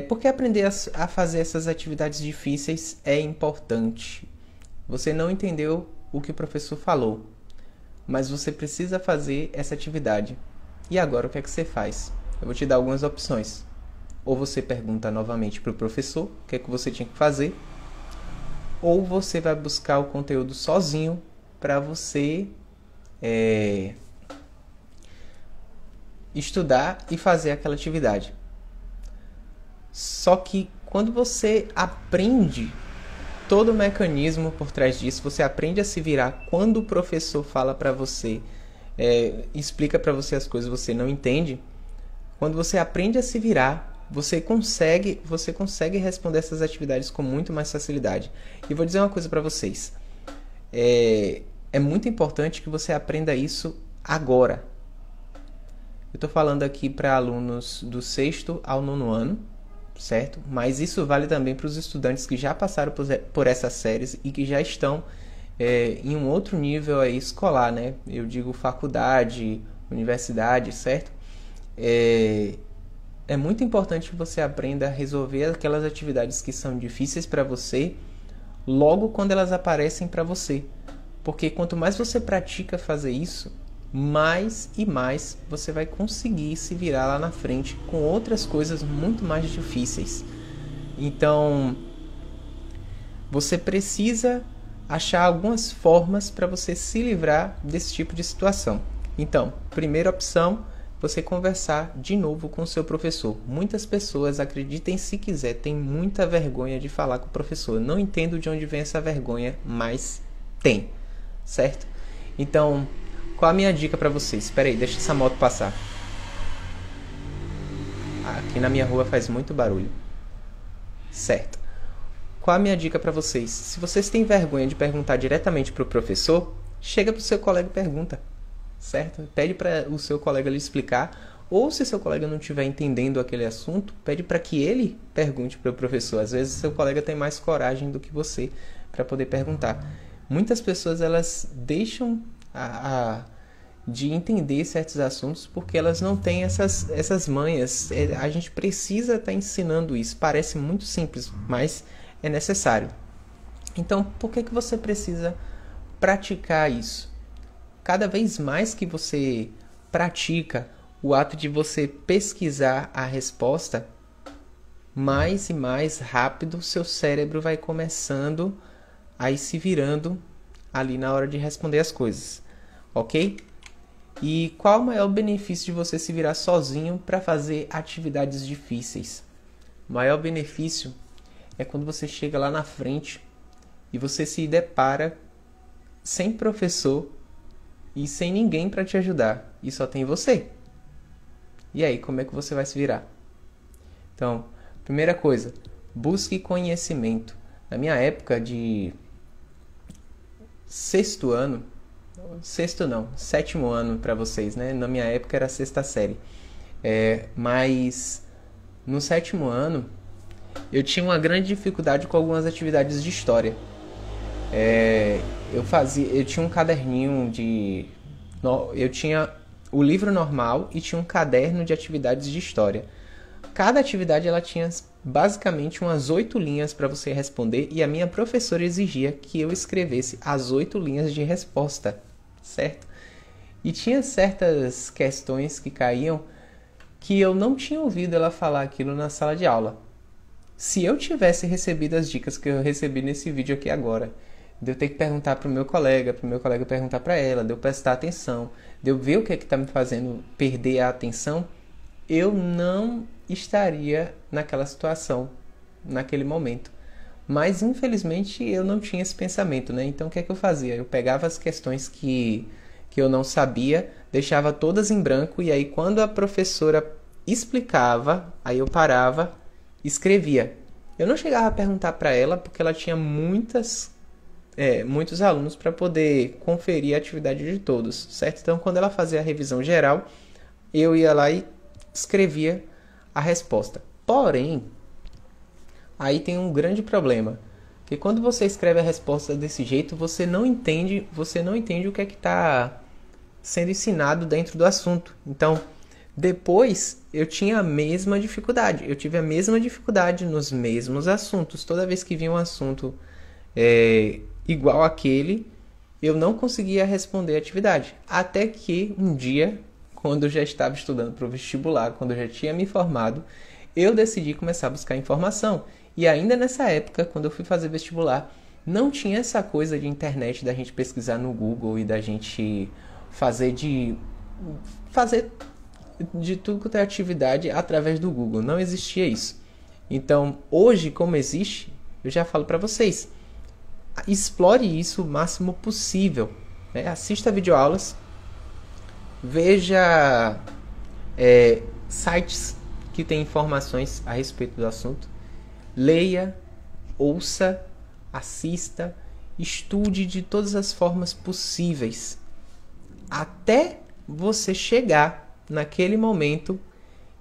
Porque aprender a fazer essas atividades difíceis é importante. Você não entendeu o que o professor falou, mas você precisa fazer essa atividade. E agora o que é que você faz? Eu vou te dar algumas opções. Ou você pergunta novamente para o professor o que é que você tinha que fazer, ou você vai buscar o conteúdo sozinho para você estudar e fazer aquela atividade. Só que quando você aprende todo o mecanismo por trás disso, você aprende a se virar quando o professor fala para você, explica para você as coisas que você não entende. Quando você aprende a se virar, você consegue responder essas atividades com muito mais facilidade. E vou dizer uma coisa para vocês. É muito importante que você aprenda isso agora. Eu estou falando aqui para alunos do 6º ao 9º ano, certo? Mas isso vale também para os estudantes que já passaram por essas séries e que já estão em um outro nível aí escolar, né? Eu digo faculdade, universidade, certo? É muito importante que você aprenda a resolver aquelas atividades que são difíceis para você logo quando elas aparecem para você. Porque quanto mais você pratica fazer isso, mais e mais você vai conseguir se virar lá na frente com outras coisas muito mais difíceis. Então, você precisa achar algumas formas para você se livrar desse tipo de situação. Então, primeira opção, você conversar de novo com o seu professor. Muitas pessoas, acreditem se quiser, têm muita vergonha de falar com o professor. Não entendo de onde vem essa vergonha, mas tem, certo? Então, qual a minha dica para vocês? Espera aí, deixa essa moto passar. Aqui na minha rua faz muito barulho. Certo. Qual a minha dica para vocês? Se vocês têm vergonha de perguntar diretamente para o professor, chega para o seu colega e pergunta. Certo? Pede para o seu colega lhe explicar, ou se seu colega não estiver entendendo aquele assunto, pede para que ele pergunte para o professor. Às vezes seu colega tem mais coragem do que você para poder perguntar. Muitas pessoas elas deixam de entender certos assuntos porque elas não têm essas manhas. A gente precisa estar ensinando isso. Parece muito simples, mas é necessário. Então, por que você precisa praticar isso? Cada vez mais que você pratica o ato de você pesquisar a resposta, mais e mais rápido seu cérebro vai começando a ir se virando ali na hora de responder as coisas, ok? E qual o maior benefício de você se virar sozinho para fazer atividades difíceis? O maior benefício é quando você chega lá na frente e você se depara sem professor e sem ninguém para te ajudar. E só tem você. E aí, como é que você vai se virar? Então, primeira coisa, busque conhecimento. Na minha época de 6º ano, 7º ano para vocês, né? Na minha época era 6ª série. Mas no 7º ano, eu tinha uma grande dificuldade com algumas atividades de história. Eu tinha um caderninho eu tinha o livro normal e tinha um caderno de atividades de história. Cada atividade ela tinha basicamente umas 8 linhas para você responder e a minha professora exigia que eu escrevesse as 8 linhas de resposta, certo? E tinha certas questões que caíam que eu não tinha ouvido ela falar aquilo na sala de aula. Se eu tivesse recebido as dicas que eu recebi nesse vídeo aqui agora, de eu ter que perguntar para o meu colega perguntar para ela, de eu prestar atenção, de eu ver o que é que está me fazendo perder a atenção, eu não estaria naquela situação, naquele momento. Mas, infelizmente, eu não tinha esse pensamento, né? Então, o que é que eu fazia? Eu pegava as questões que eu não sabia, deixava todas em branco, e aí, quando a professora explicava, aí eu parava, escrevia. Eu não chegava a perguntar para ela, porque ela tinha muitos alunos para poder conferir a atividade de todos, certo? Então, quando ela fazia a revisão geral, eu ia lá e escrevia a resposta. Porém, aí tem um grande problema, que quando você escreve a resposta desse jeito, você não entende o que é que está sendo ensinado dentro do assunto. Então, Depois, eu tinha a mesma dificuldade. Eu tive a mesma dificuldade nos mesmos assuntos. Toda vez que vinha um assunto igual àquele, eu não conseguia responder a atividade. Até que um dia, quando eu já estava estudando para o vestibular, quando eu já tinha me formado, eu decidi começar a buscar informação. E ainda nessa época, quando eu fui fazer vestibular, não tinha essa coisa de internet, da gente pesquisar no Google e da gente fazer de tudo quanto é atividade através do Google. Não existia isso. Então, hoje, como existe, eu já falo para vocês, explore isso o máximo possível. Assista videoaulas, veja sites que têm informações a respeito do assunto, leia, ouça, assista, estude de todas as formas possíveis, até você chegar naquele momento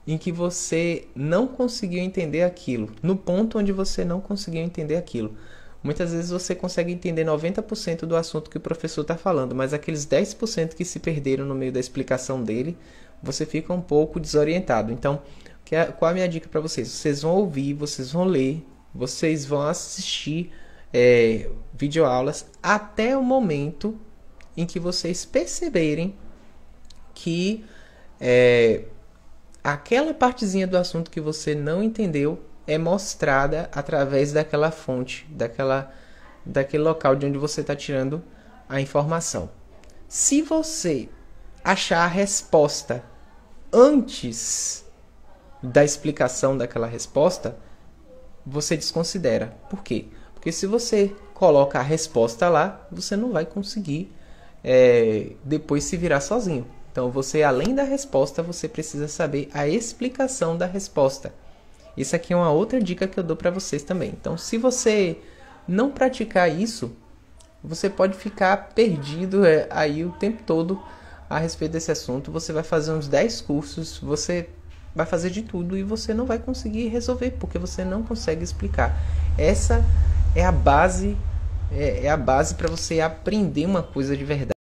em que você não conseguiu entender aquilo, no ponto onde você não conseguiu entender aquilo. Muitas vezes você consegue entender 90% do assunto que o professor está falando, mas aqueles 10% que se perderam no meio da explicação dele, você fica um pouco desorientado. Então, qual a minha dica para vocês? Vocês vão ouvir, vocês vão ler, vocês vão assistir videoaulas até o momento em que vocês perceberem que aquela partezinha do assunto que você não entendeu é mostrada através daquela fonte, daquele local de onde você está tirando a informação. Se você achar a resposta antes da explicação daquela resposta, você desconsidera. Por quê? Porque se você coloca a resposta lá, você não vai conseguir depois se virar sozinho. Então, você, além da resposta, você precisa saber a explicação da resposta. Isso aqui é uma outra dica que eu dou para vocês também. Então, se você não praticar isso, você pode ficar perdido aí o tempo todo a respeito desse assunto. Você vai fazer uns 10 cursos, você vai fazer de tudo e você não vai conseguir resolver, porque você não consegue explicar. Essa é a base para você aprender uma coisa de verdade.